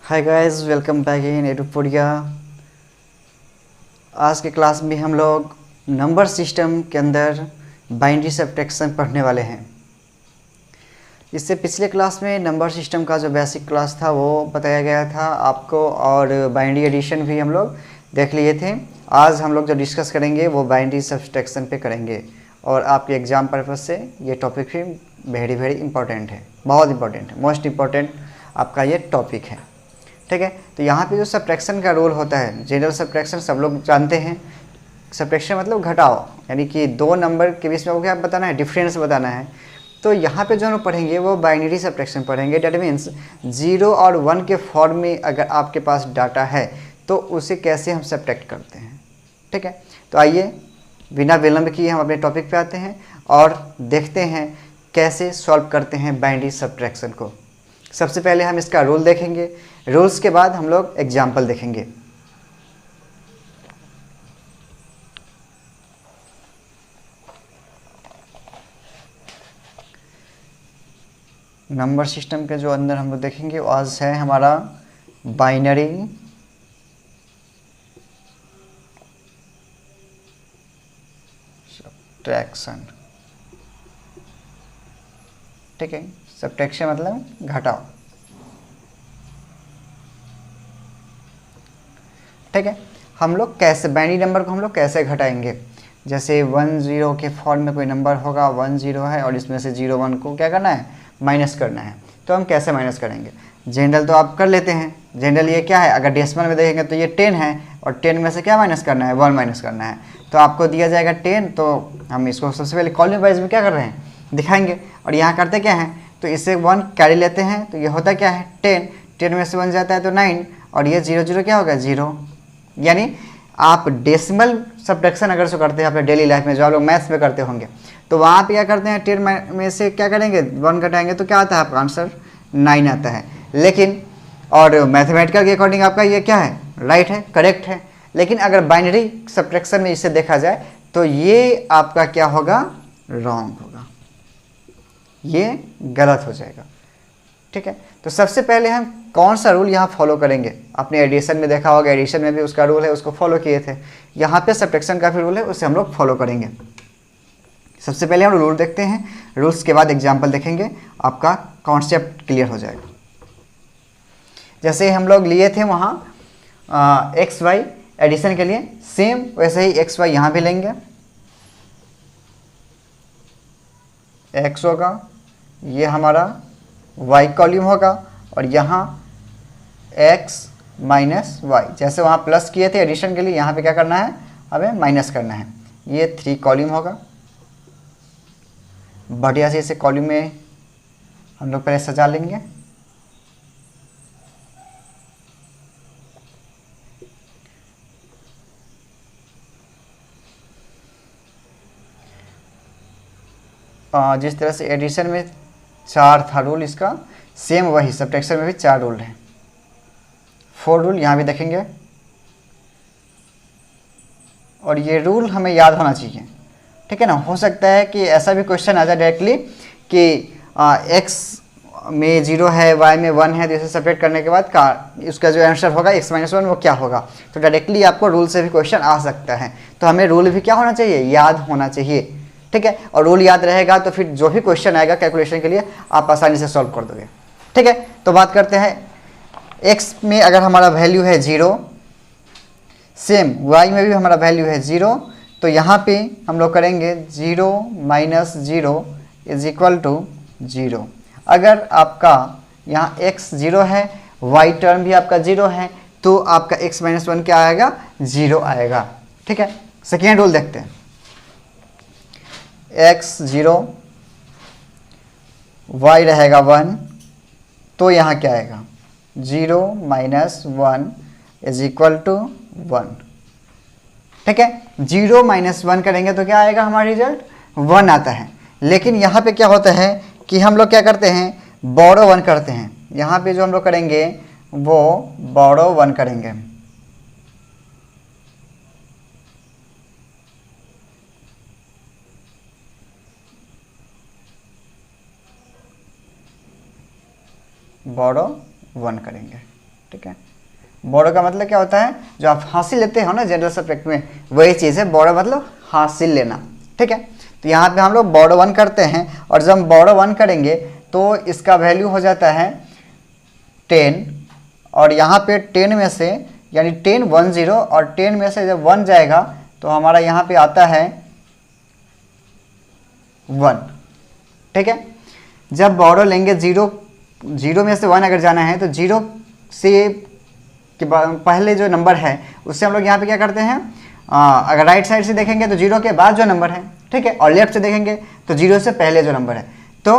Hi guys, welcome back in Edupodia. आज के class में हम लोग नंबर सिस्टम के अंदर बाइनरी सब्ट्रैक्शन पढ़ने वाले हैं। इससे पिछले क्लास में नंबर सिस्टम का जो बेसिक क्लास था वो बताया गया था आपको, और बाइनरी एडिशन भी हम लोग देख लिए थे। आज हम लोग जो डिस्कस करेंगे वो बाइनरी सब्ट्रैक्शन पे करेंगे, और आपके एग्ज़ाम पर्पज़ से ये टॉपिक भी वेरी इंपॉर्टेंट है, बहुत इंपॉर्टेंट है, मोस्ट इम्पॉर्टेंट आपका ये टॉपिक है। ठीक है, तो यहाँ पे जो सब्ट्रैक्शन का रोल होता है, जनरल सब्ट्रैक्शन सब लोग जानते हैं। सब्ट्रैक्शन मतलब घटाओ, यानी कि दो नंबर के बीच में वो क्या बताना है, डिफरेंस बताना है। तो यहाँ पे जो हम पढ़ेंगे वो बाइनरी सब्ट्रैक्शन पढ़ेंगे। डेट मीन्स 0 और 1 के फॉर्म में अगर आपके पास डाटा है तो उसे कैसे हम सब्ट्रैक्ट करते हैं। ठीक है, तो आइए बिना विलंब किए हम अपने टॉपिक पे आते हैं और देखते हैं कैसे सॉल्व करते हैं बाइनरी सब्ट्रैक्शन को। सबसे पहले हम इसका रूल देखेंगे, रूल्स के बाद हम लोग एग्जाम्पल देखेंगे। नंबर सिस्टम के जो अंदर हम लोग देखेंगे वो आज है हमारा बाइनरी सब्ट्रैक्शन। ठीक है, सब्ट्रैक्शन मतलब घटाओ। ठीक है, हम लोग कैसे बाइनरी नंबर को हम लोग कैसे घटाएंगे। जैसे 1 0 के फॉर्म में कोई नंबर होगा, 1 0 है और इसमें से 0 1 को क्या करना है, माइनस करना है। तो हम कैसे माइनस करेंगे। जनरल तो आप कर लेते हैं। जनरल ये क्या है, अगर डेसिमल में देखेंगे तो ये 10 है, और 10 में से क्या माइनस करना है, 1 माइनस करना है। तो आपको दिया जाएगा 10, तो हम इसको सबसे पहले कॉलम वाइज में क्या कर रहे हैं, दिखाएंगे। और यहाँ करते क्या हैं, तो इससे 1 कैरी लेते हैं, तो ये होता क्या है 10, 10 में से 1 जाता है तो 9, और ये 0 0 क्या होगा 0। यानी आप डेसिमल सब्ट्रैक्शन अगर जो करते हैं अपने डेली लाइफ में, जो आप लोग मैथ्स में करते होंगे, तो वहाँ पे क्या करते हैं 10 में से क्या करेंगे 1 घटाएंगे तो क्या आता है आपका आंसर 9 आता है। लेकिन और मैथमेटिकल के अकॉर्डिंग आपका ये क्या है, राइट है, करेक्ट है। लेकिन अगर बाइनरी सब्ट्रैक्शन में इसे देखा जाए तो ये आपका क्या होगा, रॉन्ग होगा, ये गलत हो जाएगा। ठीक है, तो सबसे पहले हम कौन सा रूल यहाँ फॉलो करेंगे। आपने एडिशन में देखा होगा, एडिशन में भी उसका रूल है, उसको फॉलो किए थे। यहाँ पे सब्ट्रैक्शन का भी रूल है, उसे हम लोग फॉलो करेंगे। सबसे पहले हम रूल देखते हैं, रूल्स के बाद एग्जाम्पल देखेंगे, आपका कॉन्सेप्ट क्लियर हो जाएगा। जैसे हम लोग लिए थे वहाँ एक्स वाई एडिशन के लिए, सेम वैसे ही एक्स वाई यहाँ भी लेंगे। एक्स होगा, ये हमारा y कॉलम होगा, और यहाँ x माइनस वाई। जैसे वहाँ प्लस किए थे एडिशन के लिए, यहाँ पे क्या करना है, हमें माइनस करना है। ये 3 कॉलम होगा। बढ़िया से इसे कॉलम में हम लोग पहले सजा लेंगे। जिस तरह से एडिशन में 4 था रूल, इसका सेम वही सब्ट्रैक्शन में भी 4 रूल हैं, 4 रूल यहाँ भी देखेंगे। और ये रूल हमें याद होना चाहिए। ठीक है ना, हो सकता है कि ऐसा भी क्वेश्चन आ जाए डायरेक्टली कि x में 0 है, y में 1 है, तो इसे सेपरेट करने के बाद का उसका जो आंसर होगा x माइनस 1 वो क्या होगा। तो डायरेक्टली आपको रूल से भी क्वेश्चन आ सकता है, तो हमें रूल भी क्या होना चाहिए, याद होना चाहिए। ठीक है, और रूल याद रहेगा तो फिर जो भी क्वेश्चन आएगा कैलकुलेशन के लिए आप आसानी से सॉल्व कर दोगे। ठीक है, तो बात करते हैं x में अगर हमारा वैल्यू है 0, सेम y में भी हमारा वैल्यू है 0, तो यहाँ पे हम लोग करेंगे 0 माइनस 0 इज इक्वल टू 0। अगर आपका यहाँ x 0 है, y टर्म भी आपका 0 है, तो आपका x माइनस 1 क्या आएगा, 0 आएगा। ठीक है, सेकेंड रूल देखते हैं। x 0, y रहेगा 1, तो यहाँ क्या आएगा 0 माइनस 1 इज इक्वल टू 1। ठीक है, 0 माइनस 1 करेंगे तो क्या आएगा, हमारा रिजल्ट 1 आता है। लेकिन यहाँ पे क्या होता है कि हम लोग क्या करते हैं, बोरो 1 करते हैं। यहाँ पे जो हम लोग करेंगे वो बोरो 1 करेंगे। बोरो 1 करेंगे। ठीक है। बोरो का मतलब क्या होता है, जो आप हासिल लेते हो ना जनरल सब्जेक्ट में, वही चीज़ है बोरो मतलब हासिल लेना, ठीक है। तो यहाँ पे हम लोग बोरो 1 करते हैं, और जब हम बोरो 1 करेंगे तो इसका वैल्यू हो जाता है 10, और यहाँ पे 10 में से यानी 10 1 0, और 10 में से जब 1 जाएगा तो हमारा यहाँ पे आता है 1, ठीक है। जब बोरो लेंगे 0 में से 1 अगर जाना है तो 0 से के पहले जो नंबर है उससे हम लोग यहाँ पे क्या करते हैं, अगर राइट साइड से देखेंगे तो 0 के बाद जो नंबर है, ठीक है, और लेफ्ट से देखेंगे तो 0 से पहले जो नंबर है। तो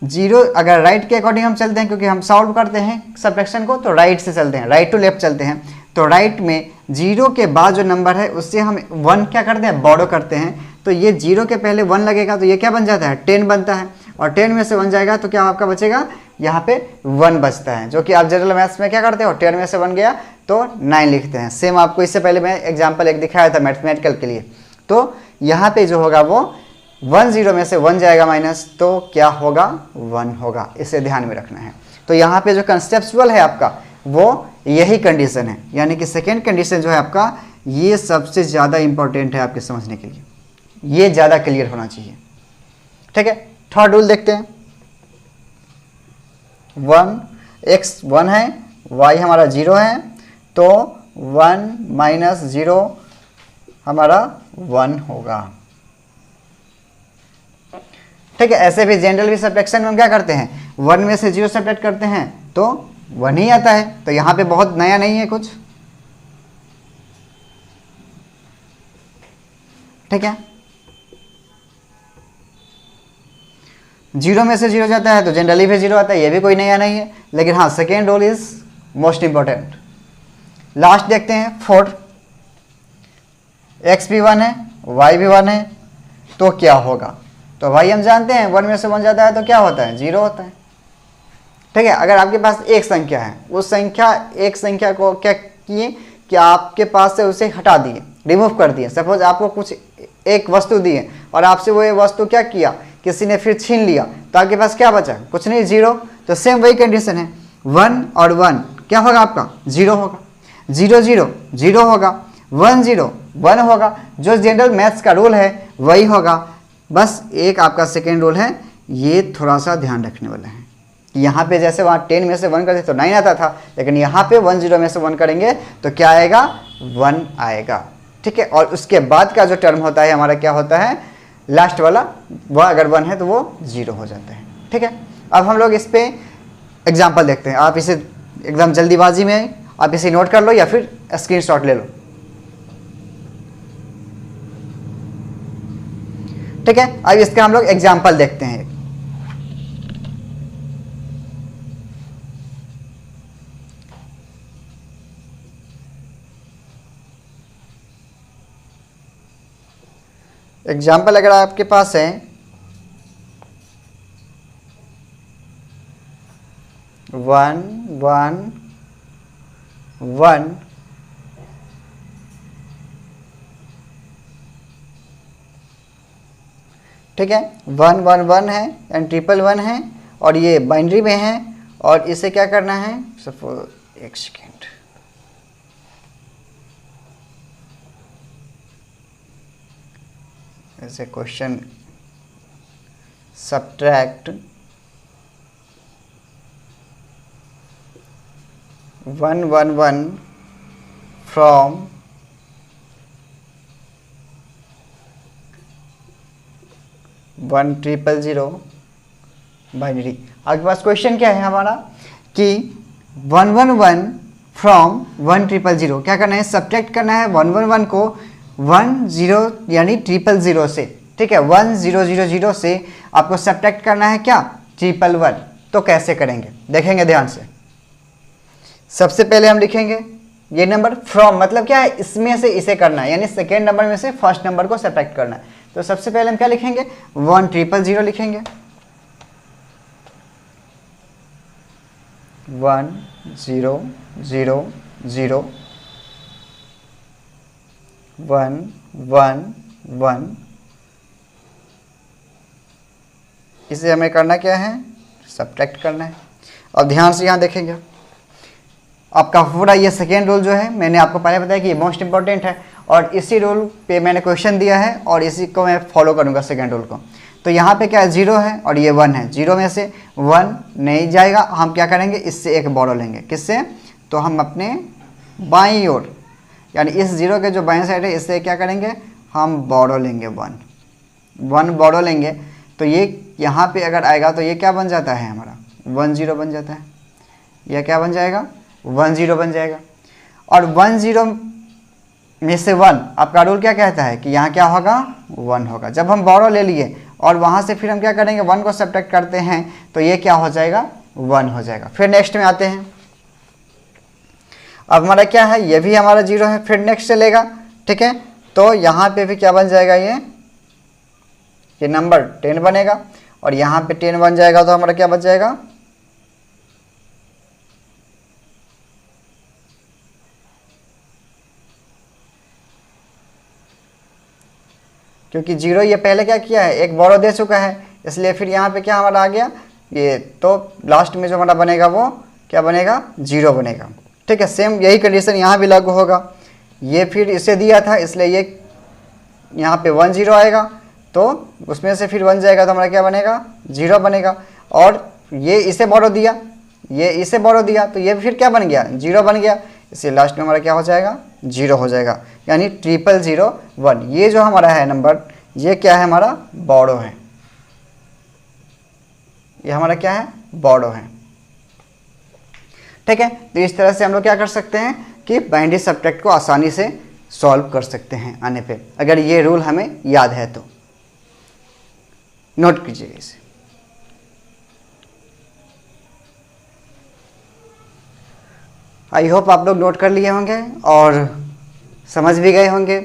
0 अगर राइट के अकॉर्डिंग हम चलते हैं, क्योंकि हम सॉल्व करते हैं सब्ट्रैक्शन को, तो राइट से चलते हैं, राइट टू लेफ्ट चलते हैं। तो राइट में 0 के बाद जो नंबर है उससे हम 1 क्या करते हैं, बोरो करते हैं। तो ये 0 के पहले 1 लगेगा तो ये क्या बन जाता है, 10 बनता है, और 10 में से 1 जाएगा तो क्या आपका बचेगा, यहाँ पे 1 बचता है, जो कि आप जनरल मैथ्स में क्या करते हो, 10 में से 1 गया तो 9 लिखते हैं। सेम आपको इससे पहले मैं एग्जाम्पल एक दिखाया था मैथमेटिकल के लिए। तो यहाँ पे जो होगा वो 1 0 में से 1 जाएगा माइनस, तो क्या होगा, 1 होगा, इसे ध्यान में रखना है। तो यहाँ पे जो कंसेप्चुअल है आपका वो यही कंडीशन है, यानी कि सेकेंड कंडीशन जो है आपका, ये सबसे ज़्यादा इंपॉर्टेंट है आपके समझने के लिए, ये ज़्यादा क्लियर होना चाहिए, ठीक है। थर्ड रूल देखते हैं, 1 x 1 है, y हमारा 0 है, तो 1 माइनस 0 हमारा 1 होगा, ठीक है। ऐसे भी जनरल भी सब्ट्रैक्शन में हम क्या करते हैं, 1 में से 0 सब्ट्रैक्ट करते हैं तो 1 ही आता है। तो यहाँ पे बहुत नया नहीं है कुछ, ठीक है। 0 में से 0 जाता है तो जनरली भी 0 आता है, ये भी कोई नया नहीं है। लेकिन हाँ, second rule is most important. Last देखते हैं 4, x भी 1 है, y भी 1 है, तो क्या होगा। तो y हम जानते हैं 1 में से 1 जाता है तो क्या होता है, 0 होता है, ठीक है। अगर आपके पास एक संख्या है, उस एक संख्या को क्या किए कि आपके पास से उसे हटा दिए, रिमूव कर दिए। सपोज आपको कुछ एक वस्तु दी है और आपसे वो ये वस्तु क्या किया, किसी ने फिर छीन लिया, तो आपके पास क्या बचा, कुछ नहीं, 0। तो सेम वही कंडीशन है, 1 और 1 क्या होगा आपका, 0 होगा, 0 0 0 होगा, 1 0 1 होगा। जो जनरल मैथ्स का रूल है वही होगा। बस एक आपका सेकेंड रूल है, ये थोड़ा सा ध्यान रखने वाला है। यहाँ पे जैसे वहाँ 10 में से 1 करते तो 9 आता था, लेकिन यहाँ पे 1 0 में से 1 करेंगे तो क्या आएगा, 1 आएगा, ठीक है। और उसके बाद का जो टर्म होता है हमारा क्या होता है, लास्ट वाला, वह अगर 1 है तो वो 0 हो जाता है, ठीक है। अब हम लोग इस पे एग्जाम्पल देखते हैं। आप इसे एकदम जल्दीबाजी में आप इसे नोट कर लो या फिर स्क्रीनशॉट ले लो, ठीक है। अब इसका हम लोग एग्जाम्पल देखते हैं। एग्जाम्पल अगर आपके पास है 1 1 1 ठीक है, 1 1 1 है एंड 1 1 है, और ये बाइनरी में है, और इसे क्या करना है, सपोज एक सेकेंड, ऐसे क्वेश्चन, सब्ट्रैक्ट 1 1 1 फ्रॉम 1 0 0 बाइनरी। आपके पास क्वेश्चन क्या है हमारा कि 1 1 1 फ्रॉम 1 0 0 क्या करना है, सब्ट्रैक्ट करना है 1 1 1 को 1 0 यानी 0 0 से, ठीक है। 1 0 0 0 से आपको सब्ट्रैक्ट करना है क्या, 1 1 1। तो कैसे करेंगे देखेंगे ध्यान से। सबसे पहले हम लिखेंगे ये नंबर, फ्रॉम मतलब क्या है, इसमें से इसे करना है, यानी सेकेंड नंबर में से फर्स्ट नंबर को सब्ट्रैक्ट करना है। तो सबसे पहले हम क्या लिखेंगे, 1 0 0 लिखेंगे, 1 0 0 0 1 1 1। इसे हमें करना क्या है, सब्ट्रैक्ट करना है। अब ध्यान से यहाँ देखेंगे, आपका पूरा ये सेकेंड रूल जो है मैंने आपको पहले बताया कि ये मोस्ट इंपॉर्टेंट है, और इसी रूल पे मैंने क्वेश्चन दिया है और इसी को मैं फॉलो करूँगा सेकेंड रूल को। तो यहाँ पे क्या है, 0 है और ये 1 है, 0 में से 1 नहीं जाएगा, हम क्या करेंगे, इससे एक बोरो लेंगे। किससे? तो हम अपने बाईं ओर, यानी इस 0 के जो बाईं साइड है इससे क्या करेंगे, हम बोरो लेंगे, 1 बोरो लेंगे। तो ये यहाँ पे अगर आएगा तो ये क्या बन जाता है, हमारा 1 0 बन जाता है। यह क्या बन जाएगा, 1 0 बन जाएगा। और 1 0 में से 1, आपका रूल क्या कहता है कि यहाँ क्या होगा, 1 होगा। जब हम बोरो ले लिए और वहाँ से फिर हम क्या करेंगे, 1 को सब्ट्रैक्ट करते हैं तो ये क्या हो जाएगा, 1 हो जाएगा। फिर नेक्स्ट में आते हैं, अब हमारा क्या है, ये भी हमारा 0 है, फिर नेक्स्ट चलेगा, ठीक है। तो यहाँ पे भी क्या बन जाएगा, ये नंबर 10 बनेगा, और यहाँ पे 10 बन जाएगा तो हमारा क्या बच जाएगा, क्योंकि 0 ये पहले क्या किया है, एक बोरो दे चुका है, इसलिए फिर यहाँ पे क्या हमारा आ गया ये, तो लास्ट में जो हमारा बनेगा वो क्या बनेगा, 0 बनेगा, ठीक है। सेम यही कंडीशन यहाँ भी लागू होगा। ये फिर इसे दिया था इसलिए ये यहाँ पे 1 0 आएगा, तो उसमें से फिर 1 जाएगा तो हमारा क्या बनेगा, 0 बनेगा। और ये इसे बोरो दिया, ये इसे बोरो दिया, तो ये फिर क्या बन गया, 0 बन गया, इसलिए लास्ट में हमारा क्या हो जाएगा, 0 हो जाएगा, यानी 0001। ये जो हमारा है नंबर, ये क्या है, हमारा बोरो है, ये हमारा क्या है, बोरो है, ठीक है। तो इस तरह से हम लोग क्या कर सकते हैं कि बाइनरी सब्ट्रैक्ट को आसानी से सॉल्व कर सकते हैं आने पे, अगर ये रूल हमें याद है तो। नोट कीजिएगा इसे। आई होप आप लोग नोट कर लिए होंगे और समझ भी गए होंगे।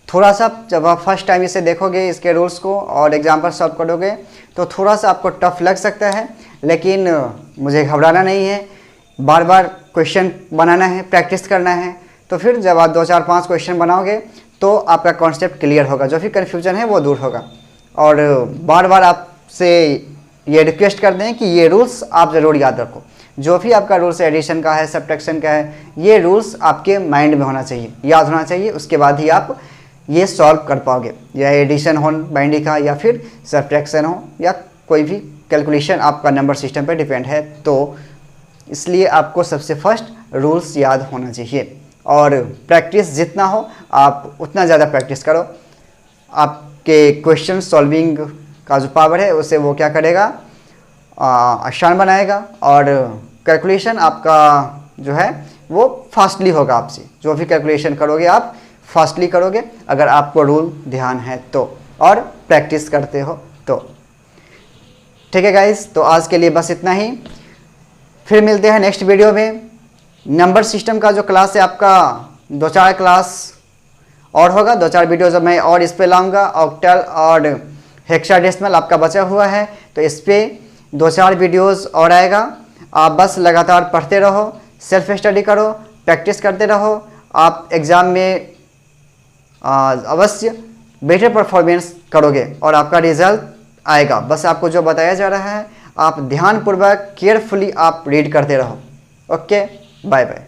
थोड़ा सा जब आप फर्स्ट टाइम इसे देखोगे, इसके रूल्स को और एग्जाम्पल सॉल्व करोगे, तो थोड़ा सा आपको टफ लग सकता है, लेकिन मुझे घबराना नहीं है। बार बार क्वेश्चन बनाना है, प्रैक्टिस करना है, तो फिर जब आप 2 4 5 क्वेश्चन बनाओगे तो आपका कॉन्सेप्ट क्लियर होगा, जो भी कन्फ्यूजन है वो दूर होगा। और बार बार आपसे ये रिक्वेस्ट करते हैं कि ये रूल्स आप ज़रूर याद रखो। जो भी आपका रूल्स एडिशन का है, सब्ट्रैक्शन का है, ये रूल्स आपके माइंड में होना चाहिए, याद होना चाहिए, उसके बाद ही आप ये सॉल्व कर पाओगे। या एडिशन हो बाइनरी का, या फिर सब्ट्रैक्शन हो, या कोई भी कैलकुलेशन आपका नंबर सिस्टम पर डिपेंड है, तो इसलिए आपको सबसे फर्स्ट रूल्स याद होना चाहिए। और प्रैक्टिस जितना हो आप उतना ज़्यादा प्रैक्टिस करो, आपके क्वेश्चन सॉल्विंग का जो पावर है उसे वो क्या करेगा, आसान बनाएगा, और कैलकुलेशन आपका जो है वो फास्टली होगा आपसे। जो भी कैलकुलेशन करोगे आप फास्टली करोगे, अगर आपको रूल ध्यान है तो, और प्रैक्टिस करते हो तो। ठीक है गाइस, तो आज के लिए बस इतना ही। फिर मिलते हैं नेक्स्ट वीडियो में। नंबर सिस्टम का जो क्लास है आपका 2 4 क्लास और होगा, 2 4 वीडियो जब मैं और इस पे लाऊंगा। ऑक्टल और हेक्साडेसिमल आपका बचा हुआ है, तो इस पर 2 4 वीडियोस और आएगा। आप बस लगातार पढ़ते रहो, सेल्फ स्टडी करो, प्रैक्टिस करते रहो। आप एग्ज़ाम में अवश्य बेटर परफॉर्मेंस करोगे और आपका रिजल्ट आएगा। बस आपको जो बताया जा रहा है आप ध्यानपूर्वक केयरफुली आप रीड करते रहो। Okay, bye bye.